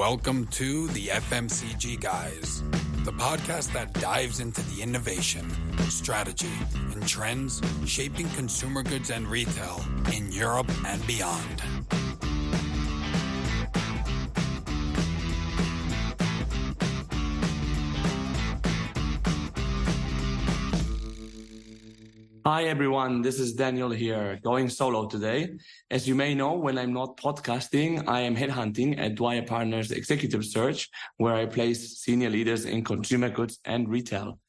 Welcome to the FMCG Guys, the podcast that dives into the innovation, strategy, and trends shaping consumer goods and retail in Europe and beyond. Hi everyone, this is Daniel here, going solo today. As you may know, when I'm not podcasting, I am headhunting at Dwyer Partners Executive Search, where I place senior leaders in consumer goods and retail.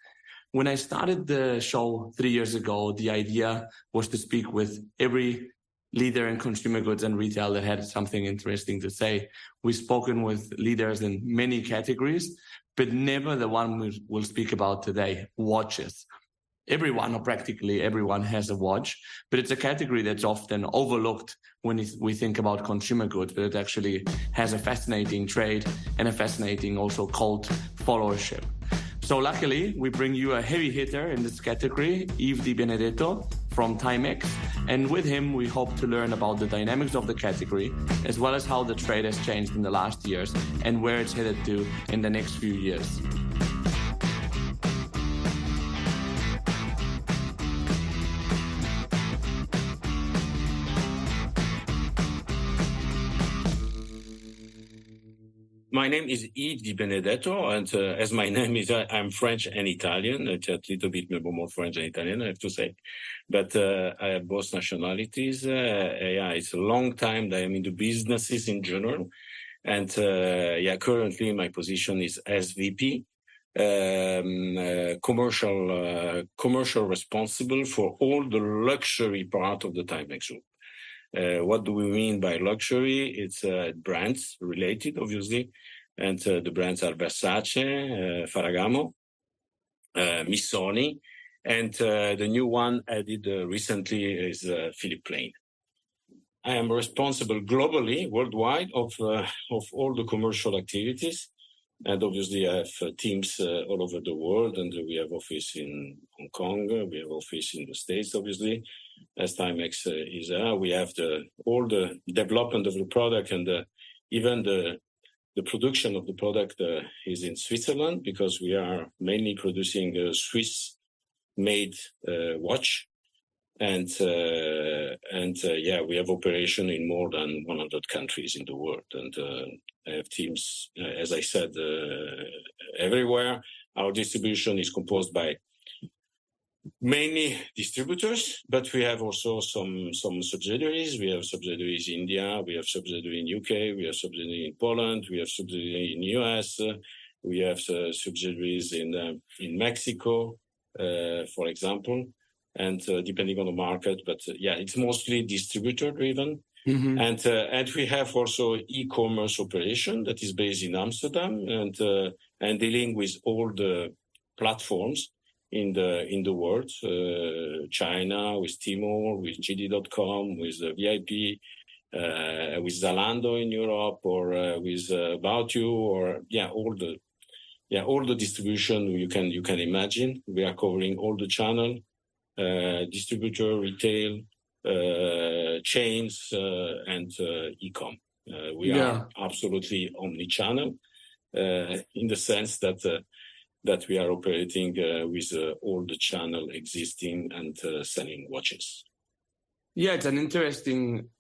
When I started the show 3 years ago, the idea was to speak with every leader in consumer goods and retail that had something interesting to say. We've spoken with leaders in many categories, but never the one we'll speak about today, watches. Everyone, or practically everyone, has a watch, but it's a category that's often overlooked when we think about consumer goods, but it actually has a fascinating trade and a fascinating also cult followership. So luckily, we bring you a heavy hitter in this category, Yves Di Benedetto from Timex, and with him, we hope to learn about the dynamics of the category, as well as how the trade has changed in the last years and where it's headed to in the next few years. My name is Yves Di Benedetto, and as my name is, I'm French and Italian. It's a little bit more French and Italian, I have to say. But I have both nationalities. It's a long time that I'm into businesses in general. And currently my position is SVP, commercial responsible for all the luxury part of the Timex Group. What do we mean by luxury? It's brands related, obviously. And the brands are Versace, Ferragamo, Missoni, and the new one added recently is Philippe Plein. I am responsible globally, worldwide, of all the commercial activities. And obviously I have teams all over the world, and we have office in Hong Kong, we have office in the States, obviously, as Timex is there. We have all the development of the product, and even the production of the product is in Switzerland, because we are mainly producing a Swiss-made watch. And we have operation in more than 100 countries in the world. And I have teams, as I said, everywhere. Our distribution is composed by mainly distributors, but we have also some subsidiaries. We have subsidiaries in India, we have subsidiary in UK, we have subsidiary in Poland, we have subsidiary in US, we have subsidiaries in Mexico, for example. And depending on the market, but it's mostly distributor driven. Mm-hmm. And we have also e-commerce operation that is based in Amsterdam and dealing with all the platforms in the world, China with Tmall, with JD.com, with VIP, with Zalando in Europe, or with About You, or all the distribution you can imagine. We are covering all the channel. Distributor, retail, chains, and e-com. We are absolutely omni-channel in the sense that we are operating with all the channel existing and selling watches. Yeah, it's an interesting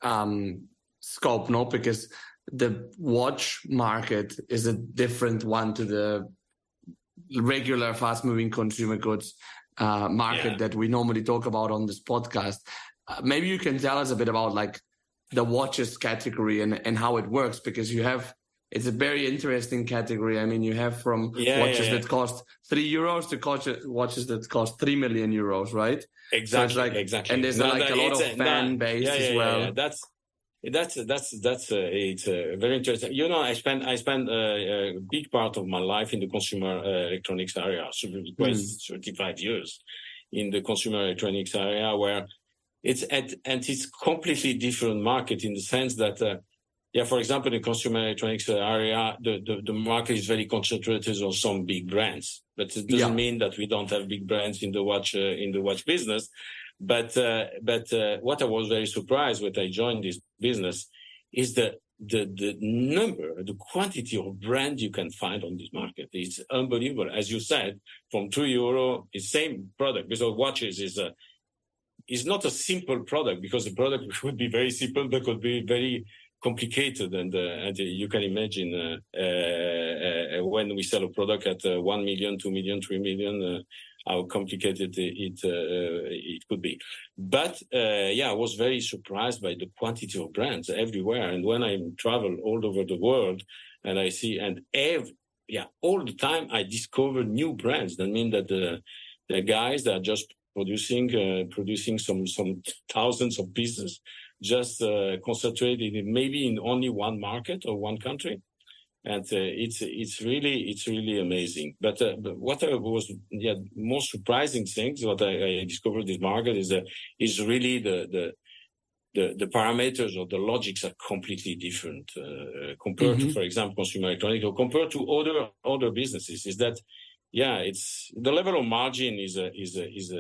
scope, no? Because the watch market is a different one to the regular fast-moving consumer goods market that we normally talk about on this podcast. Maybe you can tell us a bit about like the watches category and how it works, because it's a very interesting category. I mean, you have from watches that cost €3 to watches that cost 3 million euros, right? Exactly. So exactly. And there's a lot of fan base as well. Yeah. That's it's very interesting. You know, I spent a big part of my life in the consumer electronics area, so quite 35 years in the consumer electronics area, where it's completely different market in the sense that, for example, in the consumer electronics area, the market is very concentrated on some big brands, but it doesn't mean that we don't have big brands in the watch business. But what I was very surprised when I joined this business is the the number, the quantity of brand you can find on this market is unbelievable. As you said, from €2, it's same product, because watches is not a simple product, because the product would be very simple, but could be very complicated. And you can imagine when we sell a product at 1 million, 2 million, 3 million, how complicated it could be. But I was very surprised by the quantity of brands everywhere. And when I travel all over the world, and I see, all the time I discover new brands. That means that the guys that are just producing some thousands of pieces, just concentrated maybe in only one market or one country. And it's really amazing. But what I was most surprising things what I discovered this market is really the parameters or the logics are completely different compared to, for example, consumer electronics, or compared to other businesses. Is that it's the level of margin is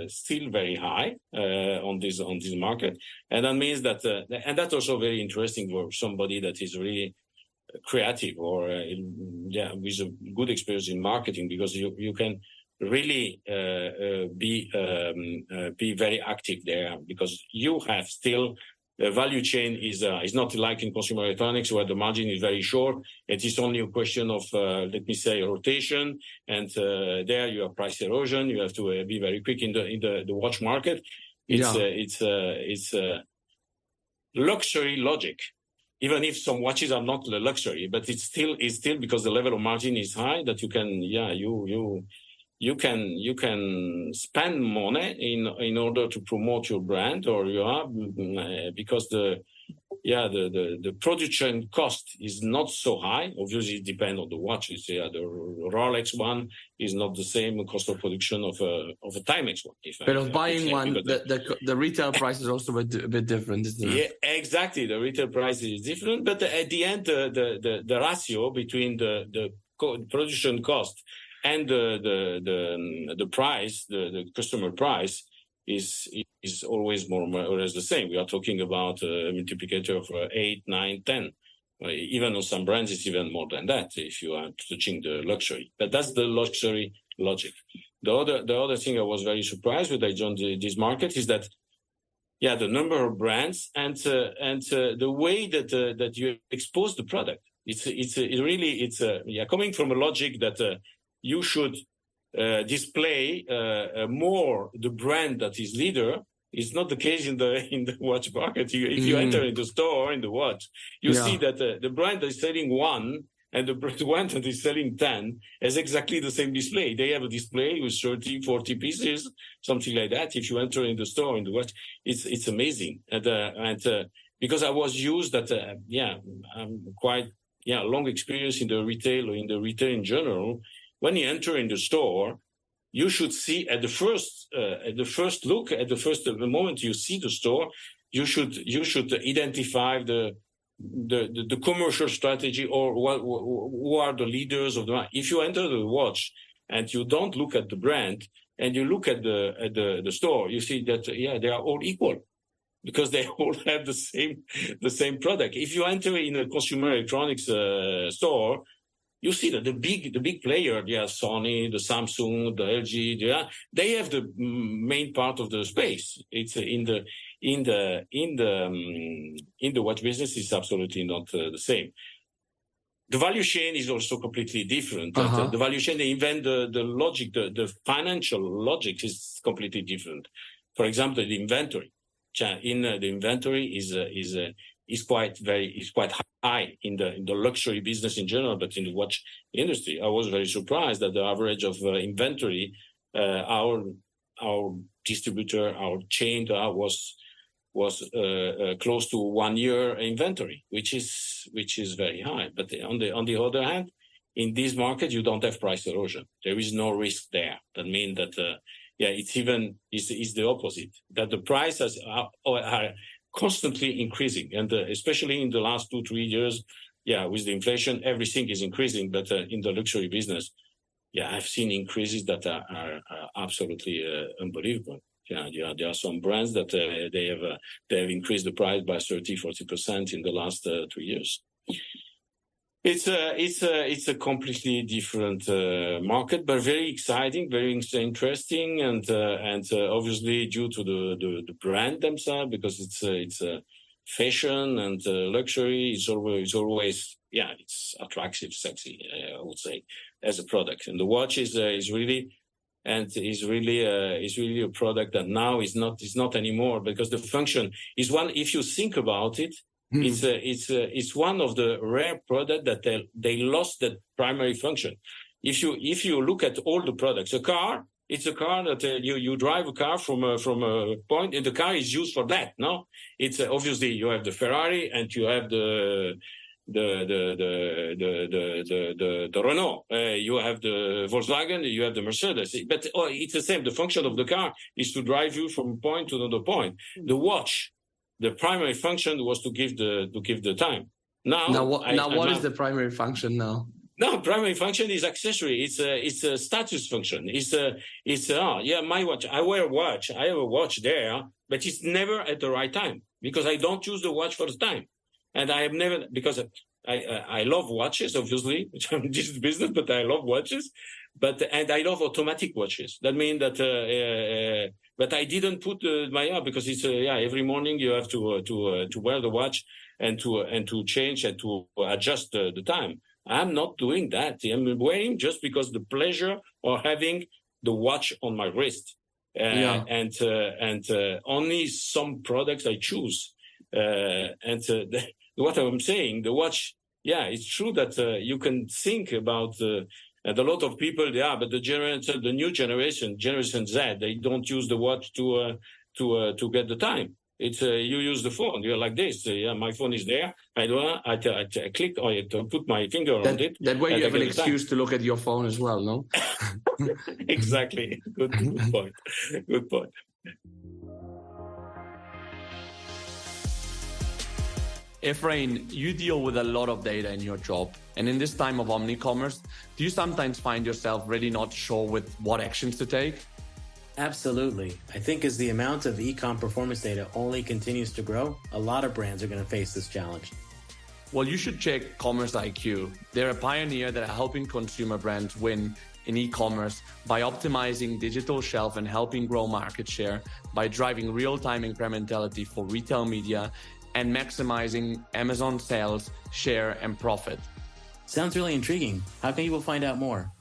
still very high on this market, and that means that and that's also very interesting for somebody that is really creative or with a good experience in marketing, because you can really be very active there, because you have still the value chain is not like in consumer electronics where the margin is very short. It is only a question of let me say rotation, and there you have price erosion. You have to be very quick in the watch market. It's luxury logic. Even if some watches are not the luxury, but it's still because the level of margin is high that you can spend money in order to promote your brand, or because the production cost is not so high. Obviously, it depends on the watches. The Rolex one is not the same cost of production of a Timex one. But of buying one, the retail price is also a bit different, isn't it? Yeah, exactly. The retail price is different, but at the end, the ratio between the production cost and the price, the customer price, is always more or less the same. We are talking about a multiplicator of 8, 9, 10. Even on some brands, it's even more than that if you are touching the luxury. But that's the luxury logic. The other thing I was very surprised when I joined this market is that the number of brands and the way that you expose the product. It's really coming from a logic that you should display more the brand that is leader. It's not the case in the watch market. If you enter in the store in the watch, you see that the brand that is selling 1 and the one that is selling 10 has exactly the same display. They have a display with 30, 40 pieces, something like that. If you enter in the store in the watch, it's amazing. And because I was used that I'm quite long experience in the retail or in the retail in general. When you enter in the store, you should see at the first look, at the moment you see the store, you should identify the commercial strategy, or who are the leaders of the market. If you enter the watch and you don't look at the brand and you look at the store, you see that they are all equal, because they all have the same product. If you enter in a consumer electronics store, you see that the big player, Sony, the Samsung, the LG, they have the main part of the space. It's in the watch business is absolutely not the same. The value chain is also completely different. The value chain, they invent the logic, the financial logic is completely different. For example, the inventory. The inventory is quite high in the luxury business in general, but in the watch industry, I was very surprised that the average of inventory, our distributor, our chain was close to 1 year inventory, which is very high. But on the other hand, in this market, you don't have price erosion. There is no risk there. That means that it's the opposite. That the prices are constantly increasing, and especially in the last 2-3 years, with the inflation, everything is increasing. But in the luxury business, I've seen increases that are absolutely unbelievable. There are some brands that they have increased the price by 30-40% in the last 3 years. It's a completely different market, but very exciting, very interesting, and obviously due to the brand themselves, because it's fashion and luxury. It's always it's attractive, sexy, I would say, as a product. And the watch is really a product that now is not anymore, because the function is one. If you think about it. It's one of the rare products that they lost the primary function. If you look at all the products, it's a car that you drive a car from a point, and the car is used for that. No, it's obviously you have the Ferrari and you have the Renault, you have the Volkswagen, you have the Mercedes, but it's the same. The function of the car is to drive you from point to another point. The watch. The primary function was to give the time. What is the primary function now? No, primary function is accessory. It's a status function. My watch. I wear a watch. I have a watch there, but it's never at the right time, because I don't use the watch for the time, and I have never, because I love watches, obviously, which I'm in this business, but I love watches, and I love automatic watches. That means that. But I didn't put because it's every morning you have to wear the watch and to change and to adjust the time. I'm not doing that. I'm wearing just because the pleasure of having the watch on my wrist, and only some products I choose. What I'm saying, the watch. Yeah, it's true that you can think about. And a lot of people, but the new generation Z, they don't use the watch to get the time. It's you use the phone. You're like this. My phone is there. I click or I put my finger on it. That way you have an excuse to look at your phone as well, no? Exactly. Good point. Good point. Efrain, you deal with a lot of data in your job. And in this time of omni-commerce, do you sometimes find yourself really not sure with what actions to take? Absolutely. I think as the amount of e-com performance data only continues to grow, a lot of brands are going to face this challenge. Well, you should check Commerce IQ. They're a pioneer that are helping consumer brands win in e-commerce by optimizing digital shelf and helping grow market share by driving real-time incrementality for retail media and maximizing Amazon sales, share, and profit. Sounds really intriguing. How can people find out more?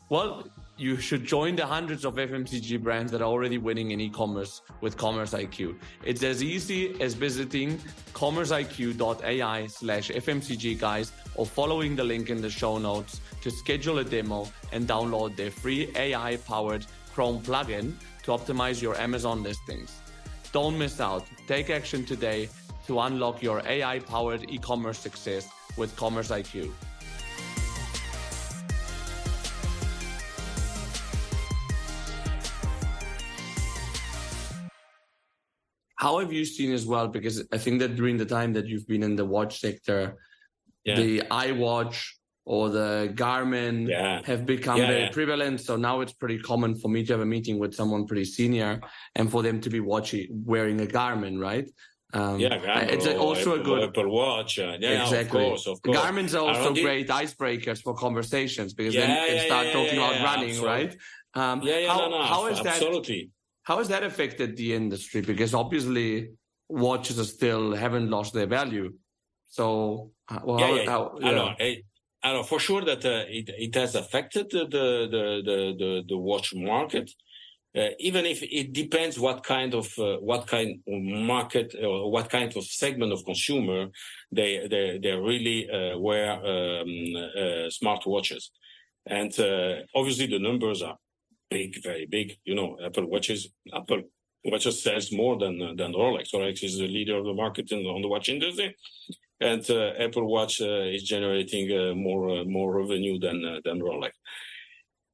Well, you should join the hundreds of FMCG brands that are already winning in e-commerce with Commerce IQ. It's as easy as visiting commerceiq.ai/FMCG guys or following the link in the show notes to schedule a demo and download their free AI-powered Chrome plugin to optimize your Amazon listings. Don't miss out. Take action today to unlock your AI-powered e-commerce success with Commerce IQ. How have you seen as well, because I think that during the time that you've been in the watch sector, the iWatch or the Garmin have become very prevalent. So now it's pretty common for me to have a meeting with someone pretty senior and for them to be wearing a Garmin, right? Garmin, it's also a good Apple Watch. Exactly. Of course. Garmin's are also great icebreakers for conversations, because then you can start talking about running, absolutely. Right? Absolutely. How has that affected the industry? Because obviously watches haven't lost their value. So, I know for sure that it has affected the watch market. Even if it depends what kind of market or what kind of segment of consumer they really wear smart watches, and obviously the numbers are big, very big. Apple watches sells more than Rolex. Rolex is the leader of the market on the watch industry, and Apple Watch is generating more revenue than Rolex.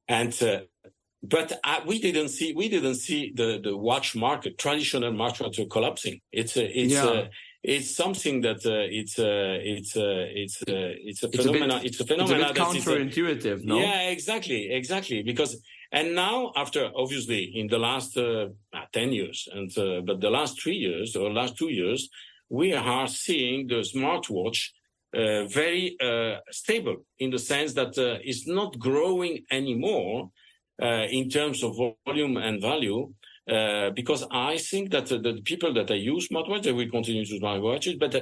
And but we didn't see the watch market, traditional market, collapsing. It's something that it's a phenomenon. It's a phenomenon. It's a bit counterintuitive, no? Yeah, exactly. Because now, after obviously in the last 10 years, but the last 3 years or last 2 years, we are seeing the smartwatch very stable in the sense that it's not growing anymore in terms of volume and value, because I think that the people that use smartwatches, they will continue to use smartwatches, but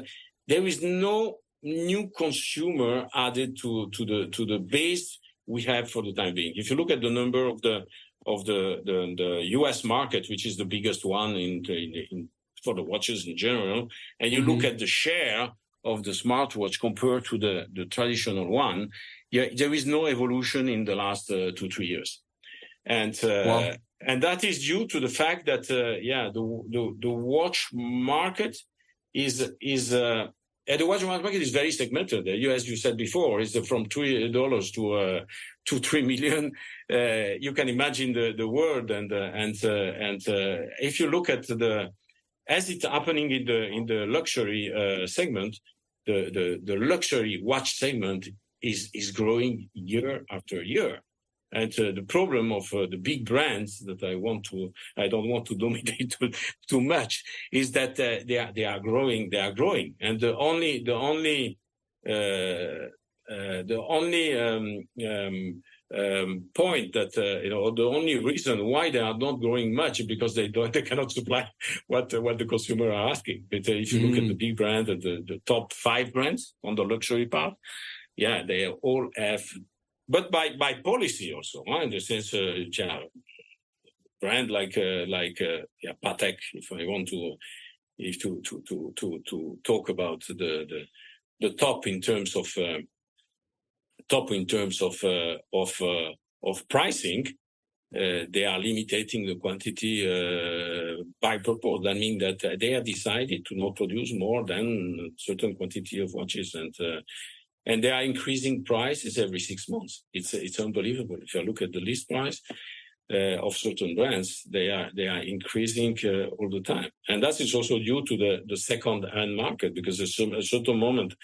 there is no new consumer added to the base we have for the time being. If you look at the number of the US market, which is the biggest one for the watches in general, and you look at the share of the smartwatch compared to the traditional one, there is no evolution in the last 2-3 years. And that is due to the fact that the watch market is the watch market is very segmented. As you said before, is from $3 to 3 million. You can imagine the world, and if you look at as it's happening in the luxury segment, the luxury watch segment is growing year after year. And the problem of the big brands that I don't want to dominate too much, is that they are growing. And the only point that the only reason why they are not growing much is because they cannot supply what the consumer are asking. But if you look at the big brand and the top 5 brands on the luxury part, they all have. But by policy also, in the sense, brand like Patek, if I want to talk about the top in terms of pricing, they are limiting the quantity by purpose. That means that they have decided to not produce more than a certain quantity of watches, and they are increasing prices every 6 months. It's unbelievable. If you look at the list price of certain brands, they are increasing all the time. And that is also due to the second-hand market, because at a certain moment,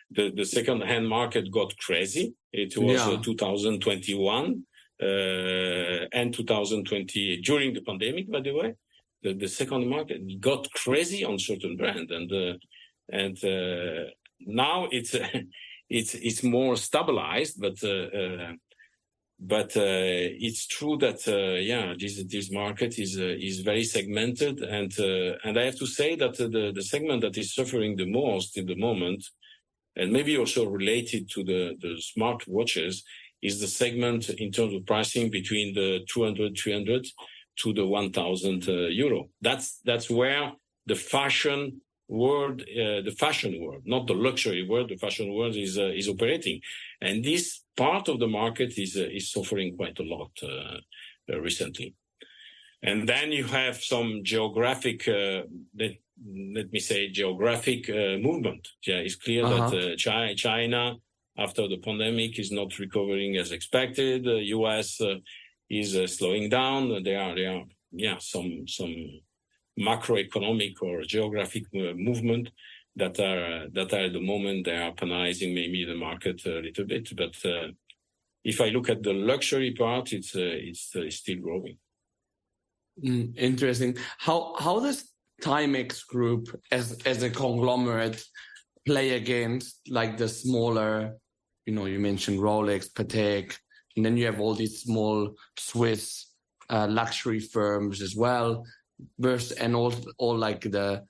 the second-hand market got crazy. It was 2021 and 2020, during the pandemic, by the way. The second market got crazy on certain brand, and now it's more stabilized, but it's true that this market is very segmented, and I have to say that the segment that is suffering the most in the moment, and maybe also related to the smart watches, is the segment in terms of pricing between the 200, 300 to the 1,000 euro. That's where the fashion world, not the luxury world, the fashion world is operating, and this part of the market is suffering quite a lot recently. And then you have some geographic, let me say, geographic movement. It's clear that China, after the pandemic, is not recovering as expected. The US is slowing down. There are some macroeconomic or geographic movement that are at the moment, they are penalizing maybe the market a little bit. But if I look at the luxury part, it's still growing. Interesting. How does Timex Group as a conglomerate play against like the smaller, you mentioned Rolex, Patek, and then you have all these small Swiss luxury firms as well, and all like the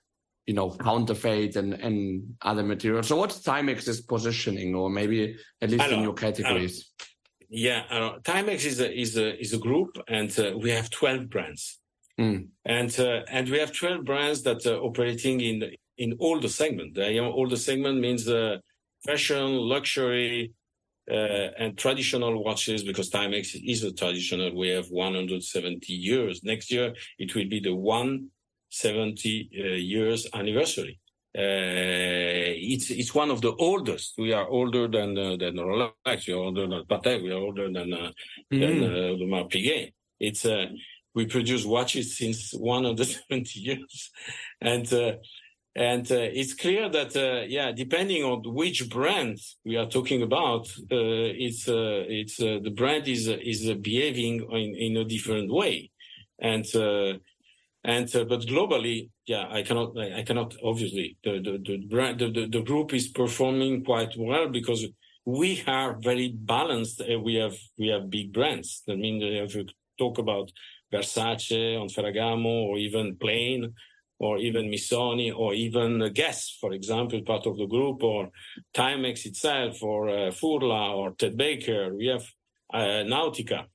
counterfeit and other materials. So what's Timex's positioning, or maybe at least in your categories? Timex is a group, and we have 12 brands, and we have 12 brands that are operating in all the segment. All the segment means fashion, luxury, and traditional watches, because Timex is a traditional. We have 170 years. Next year, it will be the 170 years anniversary. It's one of the oldest. We are older than Rolex. We are older than Patek. We are older than Audemars Piguet. We produce watches since 170 years, and it's clear that depending on which brand we are talking about, the brand is behaving in a different way, and But globally, I cannot obviously the group is performing quite well because we are very balanced. We have big brands. I mean, if you talk about Versace on Ferragamo, or even Plain, or even Missoni, or even Guess, for example, part of the group, or Timex itself, or Furla, or Ted Baker. We have Nautica.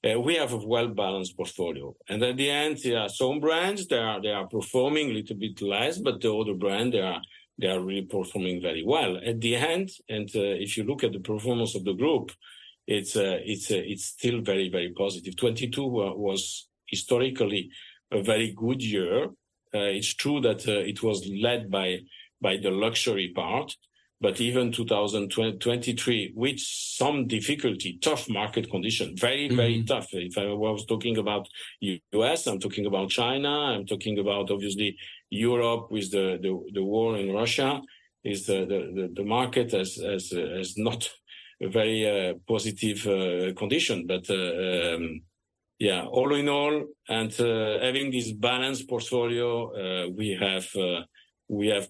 We have a well-balanced portfolio. And at the end, some brands, they are performing a little bit less, but the other brand, they are really performing very well. At the end, and if you look at the performance of the group, it's still very, very positive. 22 was historically a very good year. It's true that it was led by the luxury part, but even 2023, with some difficulty, tough market condition, very, very tough. If I was talking about US, I'm talking about China, I'm talking about obviously Europe with the war in Russia. Is the market has not a very positive condition, but all in all, and having this balanced portfolio, we have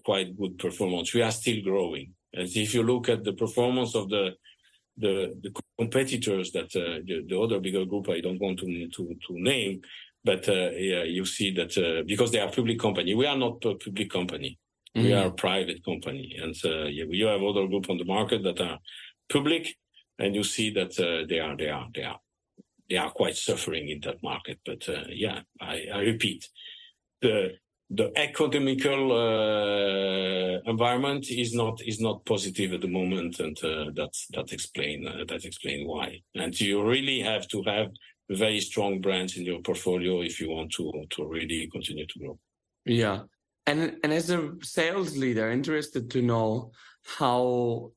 quite good performance. We are still growing. As if you look at the performance of the competitors that the other bigger group, I don't want to name, but you see that because they are public company, we are not a public company. We are a private company, and you have other group on the market that are public, and you see that they are quite suffering in that market. But I repeat, the economical environment is not positive at the moment, and that explain why. And you really have to have very strong brands in your portfolio if you want to really continue to grow. Yeah, and as a sales leader, interested to know how,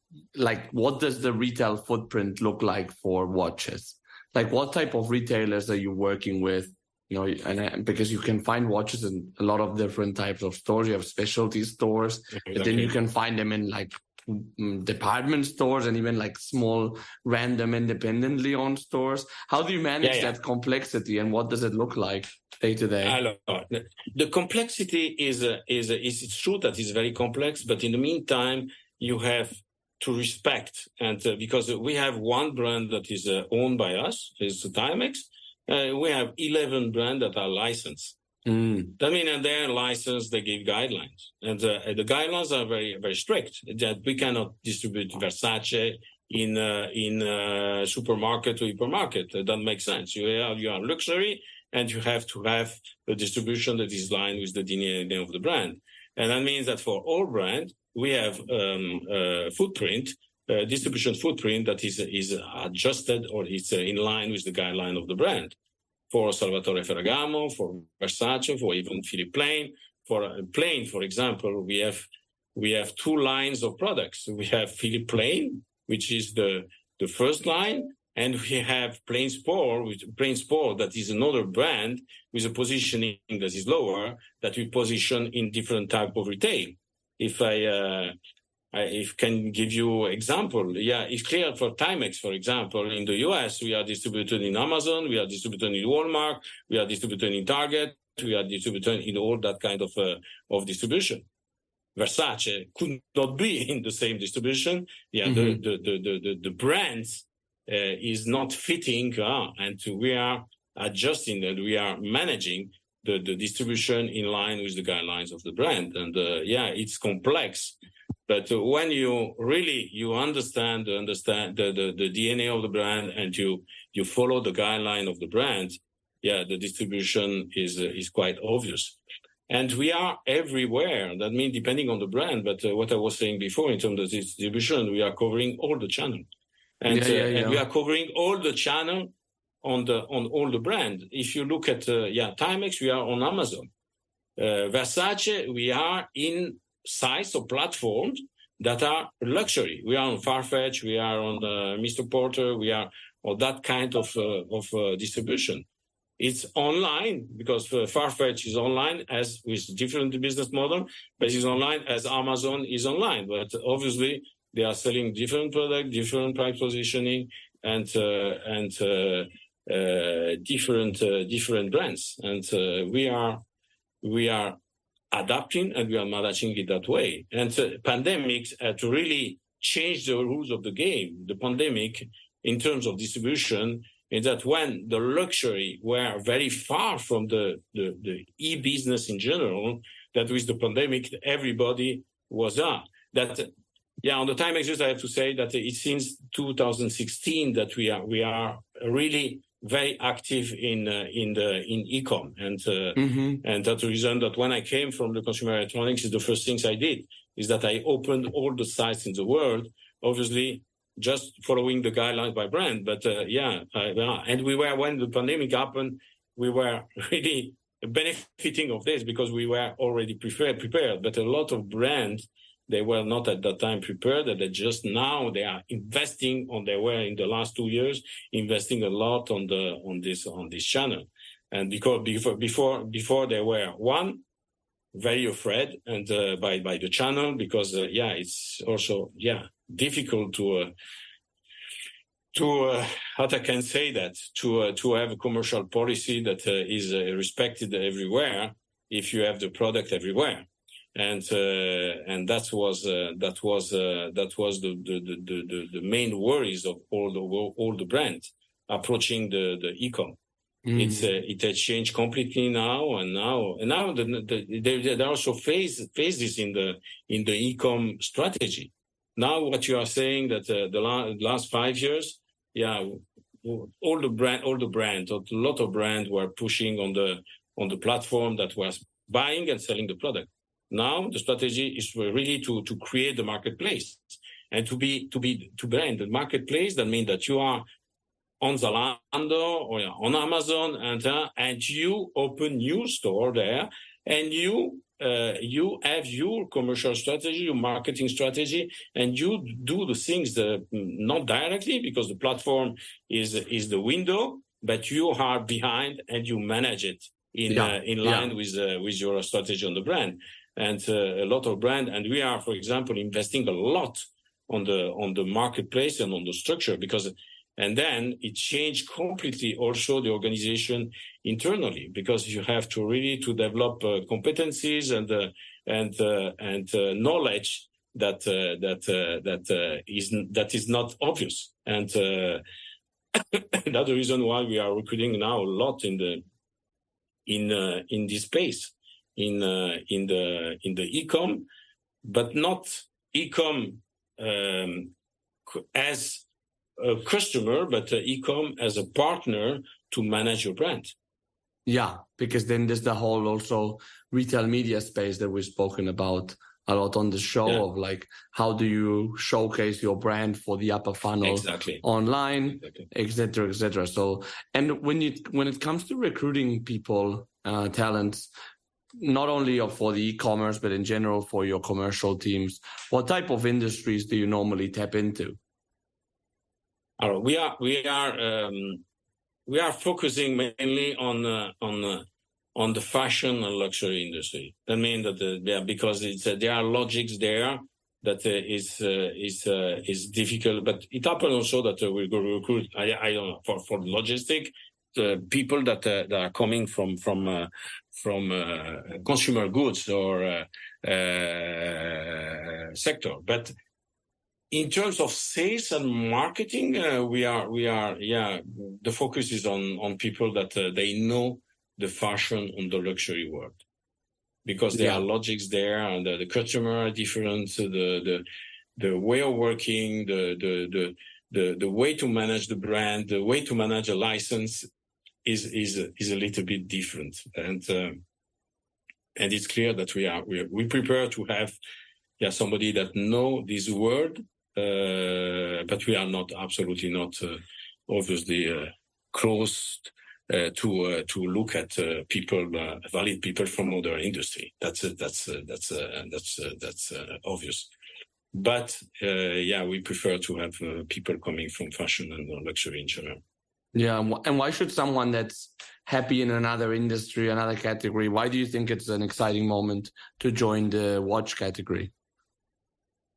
what does the retail footprint look like for watches? Like, what type of retailers are you working with? And because you can find watches in a lot of different types of stores. You have specialty stores, exactly. But then you can find them in department stores and even small, random, independently owned stores. How do you manage that complexity, and what does it look like day to day? The complexity is it's true that it's very complex, but in the meantime, you have to respect, and because we have one brand that is owned by us, is Timex. We have 11 brands that are licensed. I mean, and they're licensed, they give guidelines. And the guidelines are very, very strict, that we cannot distribute Versace in supermarket or hypermarket. That doesn't make sense. You are luxury, and you have to have a distribution that is in line with the DNA of the brand. And that means that for all brands, we have distribution footprint that is adjusted or is in line with the guideline of the brand. For Salvatore Ferragamo, for Versace, for even Philippe Plain. For Plain, for example, we have two lines of products. We have Philippe Plain, which is the first line, and we have Plain Sport, that is another brand with a positioning that is lower, that we position in different type of retail. If I can give you example, it's clear for Timex, for example, in the US, we are distributed in Amazon, we are distributed in Walmart, we are distributed in Target, we are distributed in all that kind of distribution. Versace could not be in the same distribution. The brands is not fitting, and we are adjusting and we are managing the distribution in line with the guidelines of the brand. And it's complex. But when you understand the DNA of the brand, and you follow the guideline of the brand, the distribution is quite obvious. And we are everywhere. That means depending on the brand. But what I was saying before in terms of distribution, we are covering all the channel, and we are covering all the channel on all the brand. If you look at Timex, we are on Amazon. Versace, we are in sites or platforms that are luxury. We are on Farfetch, we are on Mr. Porter, we are on that kind of distribution. It's online because Farfetch is online as with different business model, but it's online as Amazon is online. But obviously they are selling different product, different price positioning, and different brands. And we are we are adapting and we are managing it that way. And pandemics had really changed the rules of the game. The pandemic, in terms of distribution, is that when the luxury were very far from the e-business in general, that with the pandemic, everybody was on the Timex, I have to say that it seems 2016 that we are really very active in e-com, and that's the reason that when I came from the consumer electronics, the first things I did is that I opened all the sites in the world, obviously just following the guidelines by brand. But and we were, when the pandemic happened, we were really benefiting of this because we were already prepared. But a lot of brands, they were not at that time prepared, and they are investing on their way in the last 2 years, investing a lot on this channel. And because before they were very afraid and by the channel, because it's also difficult to how I can say that, to have a commercial policy that is respected everywhere if you have the product everywhere. And that was the main worries of all the brands approaching the e-com. It has changed completely now, and now there are also phases in the e-com strategy. Now, what you are saying that the last 5 years, a lot of brands were pushing on the platform that was buying and selling the product. Now the strategy is really to create the marketplace and to brand the marketplace. That means that you are on Zalando or on Amazon, and you open new store there, and you have your commercial strategy, your marketing strategy, and you do the things not directly, because the platform is the window, but you are behind and you manage it in line with your strategy on the brand. And a lot of brands, and we are, for example, investing a lot on the marketplace and on the structure, and then it changed completely also the organization internally, because you have to really to develop competencies and knowledge that is not obvious. And that's the reason why we are recruiting now a lot in this space. In the e-com, but not e-com as a customer, but e-com as a partner to manage your brand. Yeah, because then there's the whole also retail media space that we've spoken about a lot on the show, of like, how do you showcase your brand for the upper funnel online, et cetera. So, and when it comes to recruiting people, talents, not only for the e-commerce, but in general for your commercial teams, what type of industries do you normally tap into? We are focusing mainly on the fashion and luxury industry. I mean that because there are logics there that is difficult, but it happens also that we go recruit. I don't know, for logistic. People that are coming from consumer goods or sector, but in terms of sales and marketing, we are the focus is on people that they know the fashion and the luxury world, because there are logics there, and the customer are different, the way of working, the way to manage the brand, the way to manage a license is a little bit different, and it's clear that we prepare to have somebody that know this world, but we are absolutely not obviously closed to look at valid people from other industry. That's obvious. But we prefer to have people coming from fashion and luxury in general. Yeah, and why should someone that's happy in another industry, another category, why do you think it's an exciting moment to join the watch category?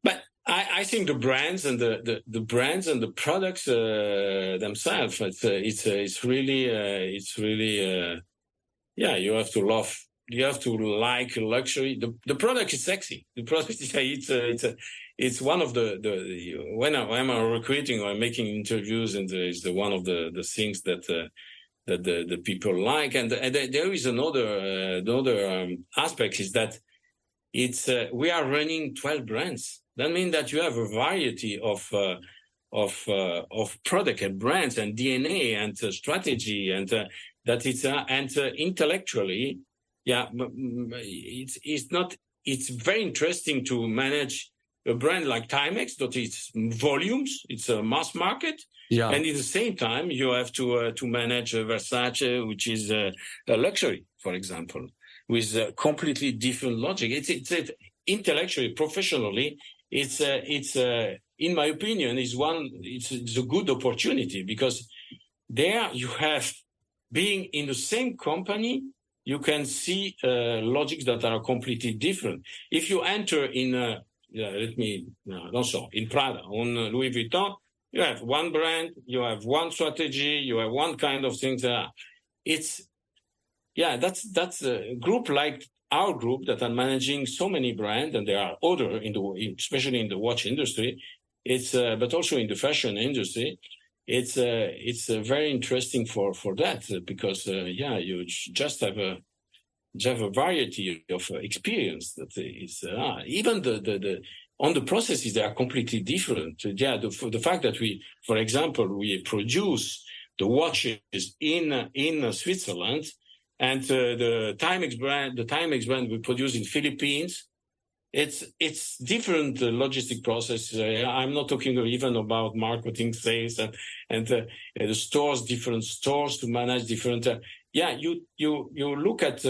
But I think the brands and the brands and the products themselves, it's really you have to love like luxury. The product is sexy. The product it's one of the when I'm recruiting or making interviews, and it's one of the things that the people like. And there is another aspect is that we are running 12 brands. That means that you have a variety of product and brands and DNA and strategy, and that it's and intellectually, it's very interesting to manage a brand like Timex, that it's volumes, it's a mass market, and at the same time you have to manage Versace, which is a luxury, for example, with a completely different logic. It's intellectually, professionally, it's in my opinion, it's a good opportunity, because there you have, being in the same company, you can see logics that are completely different. If you enter in in Prada, on Louis Vuitton, you have one brand, you have one strategy, you have one kind of things. That's a group like our group that are managing so many brands, and there are other especially in the watch industry. But also in the fashion industry, it's very interesting for that, because you just have a variety of experience that is even the on the processes, they are completely different. The fact that for example, we produce the watches in Switzerland, and the Timex brand we produce in Philippines. It's different logistic process. I'm not talking even about marketing, sales, and the stores, different stores to manage different. You look at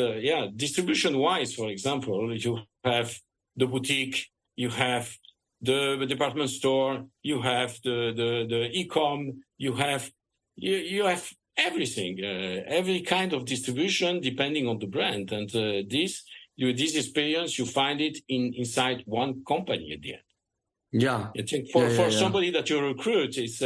distribution wise, for example, you have the boutique, you have the department store, you have the e-com, you have everything, every kind of distribution depending on the brand, and this experience, you find it inside one company at the end. Yeah. I think for somebody that you recruit, it's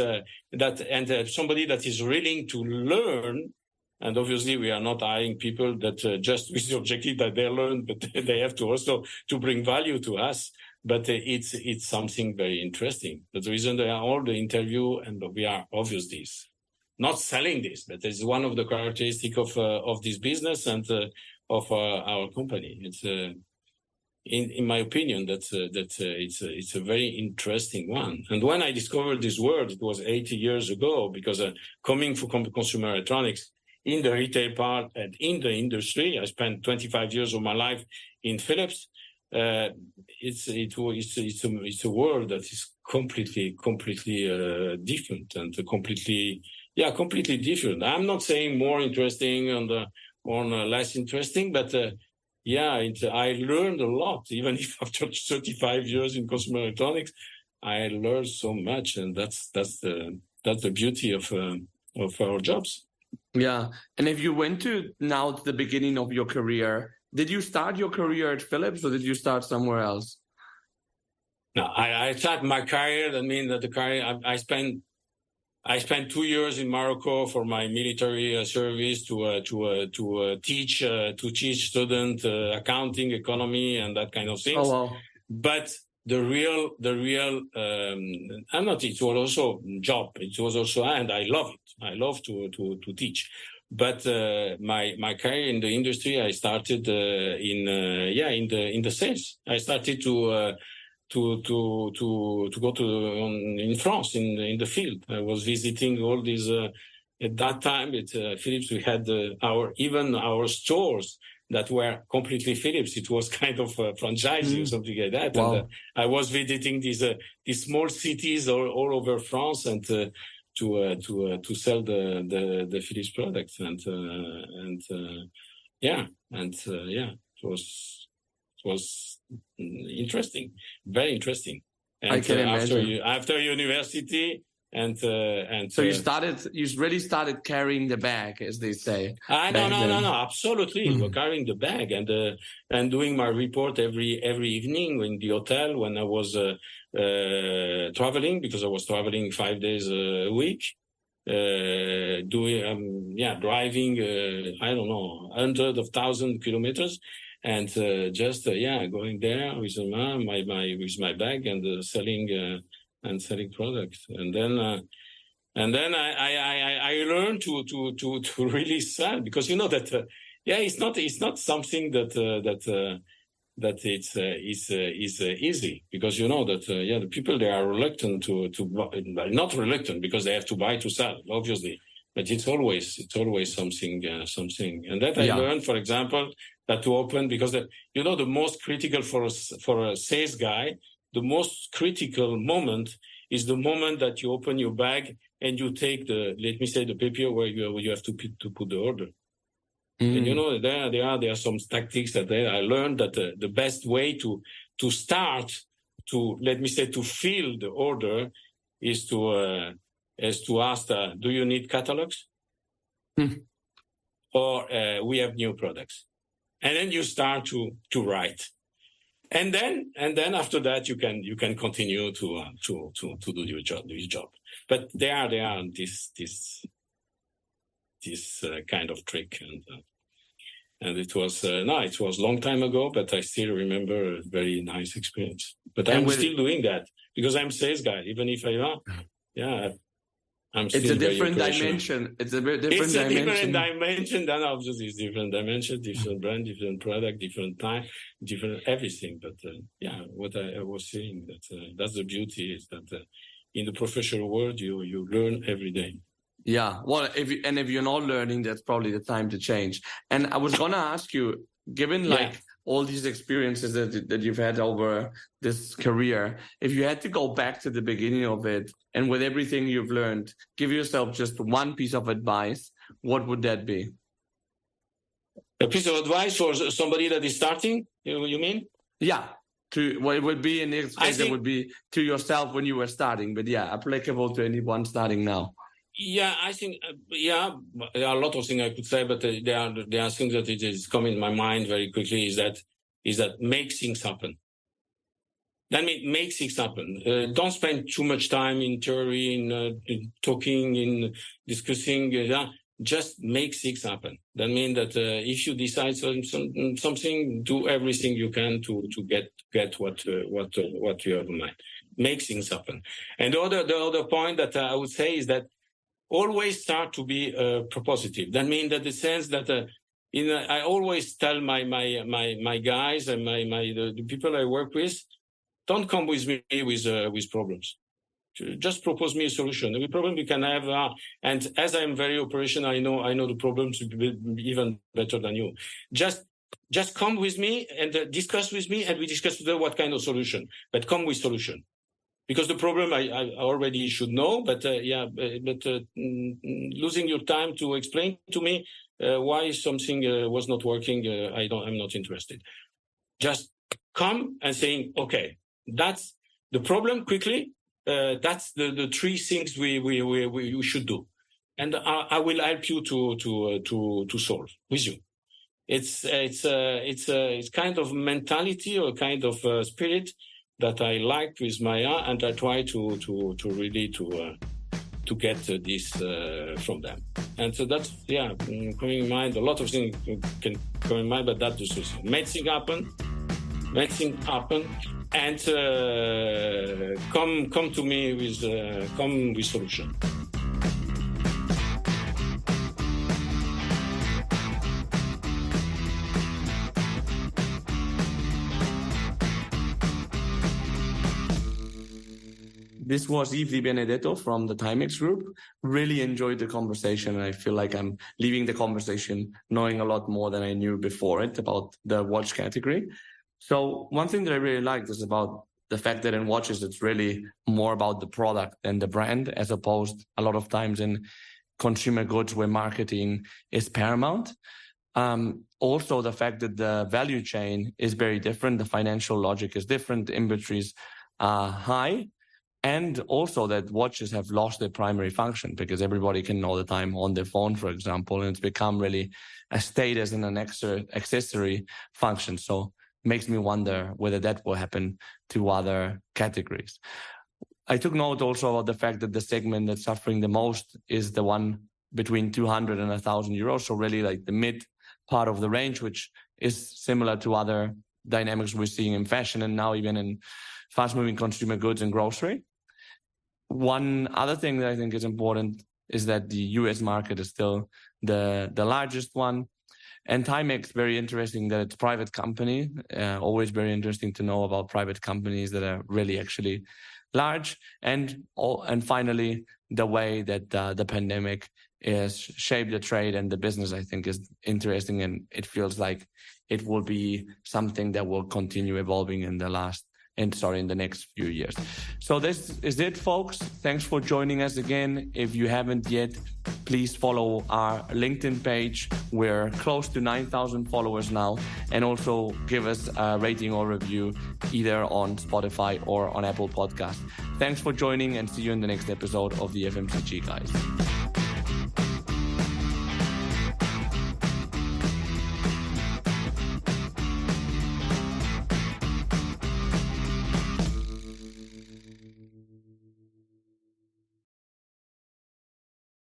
somebody that is willing to learn. And obviously, we are not hiring people that just with the objective that they learn, but they have to also to bring value to us. But it's something very interesting. That's the reason they are all the interview, and we are obviously not selling this, but it's one of the characteristics of this business and of our company. It's in my opinion, it's a very interesting one. And when I discovered this word, it was 80 years ago, because coming from consumer electronics in the retail part and in the industry, I spent 25 years of my life in Philips. It's a world that is completely different, and completely different. I'm not saying more interesting or less interesting, but I learned a lot. Even if after 35 years in consumer electronics, I learned so much, and that's the beauty of our jobs. Yeah, and if you went to the beginning of your career, did you start your career at Philips, or did you start somewhere else? No, I started my career. I mean, that the career I spent 2 years in Morocco for my military service to teach students accounting, economy, and that kind of things. Oh, wow. But the real it was also job. It was also, and I love it. I love to teach. But my career in the industry, I started in the sales. I started to go in France in the field. I was visiting all these. At that time, at Philips, we had our stores that were completely Philips. It was kind of a franchising or something like that. Wow. And I was visiting these small cities all over France, and to sell the Philips products, it was interesting, very interesting. And I can imagine. After university, so you really started carrying the bag, as they say. No, absolutely. We're carrying the bag and doing my report every evening in the hotel when I was traveling, because I was traveling 5 days a week. driving, I don't know, hundreds of thousands of kilometers, and going there with my bag and selling products, and then I learned to really sell, because that it's not something that it's easy, because that the people, they are reluctant to not reluctant because they have to buy to sell, obviously, but it's always something, and that I learned, for example, that to open, because the most critical for a sales guy, the most critical moment is the moment that you open your bag and you take the paper where you have to put the order. And there are some tactics that I learned, that the best way to start to fill the order is to ask, do you need catalogs? Or we have new products, and then you start to write, and then after that you can continue to do your job. But there are this kind of trick, and it was a long time ago, but I still remember a very nice experience. But I'm still doing that because I'm sales guy, even if I'm still. It's a different dimension. It's a very different dimension. It's a different dimension. Then obviously it's different dimension, different brand, different product, different time, different everything. But what I was saying, that's the beauty, is that in the professional world you learn every day. Yeah, well, if you're not learning, that's probably the time to change. And I was gonna ask you, given all these experiences that you've had over this career, if you had to go back to the beginning of it, and with everything you've learned, give yourself just one piece of advice, what would that be? A piece of advice for somebody that is starting, you mean? Yeah. It would be, in this case, it would be to yourself when you were starting, but applicable to anyone starting now. Yeah, I think, there are a lot of things I could say, but there are things that it is coming in my mind very quickly, is that make things happen. That means make things happen. Don't spend too much time in theory, in talking, in discussing. Just make things happen. That means that if you decide something, do everything you can to get what you have in mind. Make things happen. And the other point that I would say is that always start to be propositive. That means that the sense that I always tell my guys and the people I work with, don't come with me with problems. Just propose me a solution. Every problem we can have, and as I'm very operational, I know the problems even better than you. Just come with me and discuss with me, and we discuss together what kind of solution. But come with solution. Because the problem I already should know, but losing your time to explain to me why something was not working, I'm not interested. Just come and saying, okay, that's the problem quickly. That's the three things we should do, and I will help you to solve with you. It's kind of mentality or kind of spirit that I like with Maya, and I try to really to get this from them. And so that's coming in mind. A lot of things can come in mind, but that's the solution. Make things happen, and come to me with solution. This was Yves Di Benedetto from the Timex Group. Really enjoyed the conversation, and I feel like I'm leaving the conversation knowing a lot more than I knew before it about the watch category. So one thing that I really liked is about the fact that in watches, it's really more about the product than the brand, as opposed a lot of times in consumer goods where marketing is paramount. Also, the fact that the value chain is very different. The financial logic is different. The inventories are high. And also that watches have lost their primary function because everybody can know the time on their phone, for example, and it's become really a status and an extra accessory function. So it makes me wonder whether that will happen to other categories. I took note also about the fact that the segment that's suffering the most is the one between 200 and 1,000 euros. So really like the mid part of the range, which is similar to other dynamics we're seeing in fashion and now even in fast-moving consumer goods and grocery. One other thing that I think is important is that the US market is still the largest one. And Timex, very interesting that it's a private company. Always very interesting to know about private companies that are really actually large. And finally, the way that the pandemic is shaped the trade and the business, I think, is interesting. And it feels like it will be something that will continue evolving in the next few years. So this is it, folks. Thanks for joining us again. If you haven't yet, please follow our LinkedIn page. We're close to 9,000 followers now. And also give us a rating or review either on Spotify or on Apple Podcasts. Thanks for joining and see you in the next episode of the FMCG Guys.